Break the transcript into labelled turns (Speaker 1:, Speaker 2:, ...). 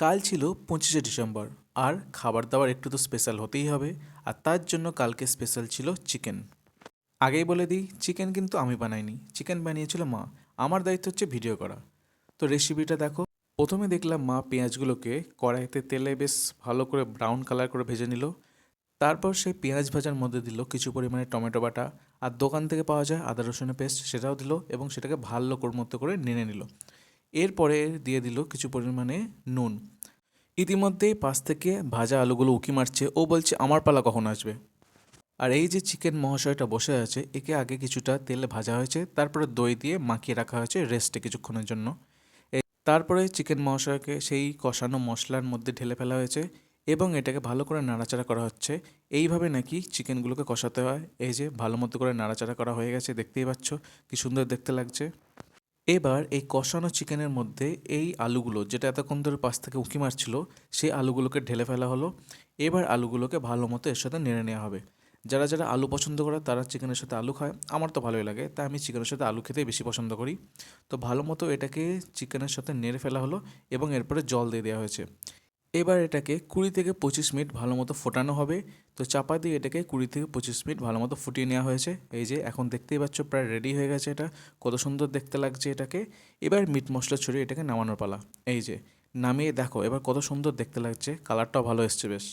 Speaker 1: কাল ছিল 25শে ডিসেম্বর, আর খাবার দাবার একটু তো স্পেশাল হতেই হবে। আর তার জন্য কালকে স্পেশাল ছিল চিকেন। আগেই বলে দিই, চিকেন কিন্তু আমি বানাইনি, চিকেন বানিয়েছিল মা। আমার দায়িত্ব হচ্ছে ভিডিও করা। তো রেসিপিটা দেখো। প্রথমে দেখলাম মা পেঁয়াজগুলোকে কড়াইতে তেলে বেশ ভালো করে ব্রাউন কালার করে ভেজে নিল। তারপর সেই পেঁয়াজ ভাজার মধ্যে দিল কিছু পরিমাণে টমেটো বাটা, আর দোকান থেকে পাওয়া যায় আদা রসুনের পেস্ট, সেটাও দিল এবং সেটাকে ভালো করে মতো করে নেড়ে নিল। এরপরে দিয়ে দিল কিছু পরিমাণে নুন। ইতিমধ্যেই পাশ থেকে ভাজা আলুগুলো উঁকি মারছে, ও বলছে আমার পালা কখন আসবে। আর এই যে চিকেন মহাশয়টা বসে আছে, একে আগে কিছুটা তেলে ভাজা হয়েছে, তারপরে দই দিয়ে মাখিয়ে রাখা হয়েছে রেস্টে কিছুক্ষণের জন্য। তারপরে চিকেন মহাশয়কে সেই কষানো মশলার মধ্যে ঢেলে ফেলা হয়েছে এবং এটাকে ভালো করে নাড়াচাড়া করা হচ্ছে। এইভাবে নাকি চিকেনগুলোকে কষাতে হয়। এই যে ভালো মতো করে নাড়াচাড়া করা হয়ে গেছে, দেখতেই পাচ্ছ কি সুন্দর দেখতে লাগছে। এবার এই কষানো চিকেনের মধ্যে এই আলুগুলো, যেটা এতক্ষণ ধরে পাশ থেকে উঁকি মারছিল, সেই আলুগুলোকে ঢেলে ফেলা হলো। এবার আলুগুলোকে ভালো মতো এর সাথে নেড়ে নেওয়া হবে। যারা যারা আলু পছন্দ করে তারা চিকেনের সাথে আলু খায়, আমার তো ভালোই লাগে, তাই আমি চিকেনের সাথে আলু খেতেই বেশি পছন্দ করি। তো ভালো মতো এটাকে চিকেনের সাথে নেড়ে ফেলা হলো এবং এরপরে জল দিয়ে দেওয়া হয়েছে। এবার এটাকে 20 থেকে 25 মিনিট ভালো মতো ফোটানো হবে। তো চাপা দিয়ে এটাকে 20 থেকে 25 মিনিট ভালো মতো ফুটিয়ে নেওয়া হয়েছে। এই যে এখন দেখতেই পাচ্ছ প্রায় রেডি হয়ে গেছে এটা। কত সুন্দর দেখতে লাগছে এটাকে। এবার মিট মশলা ছড়িয়ে এটাকে নামানোর পালা। এই যে নামিয়ে দেখো এবার কত সুন্দর দেখতে লাগছে, কালারটাও ভালো এসছে বেশ।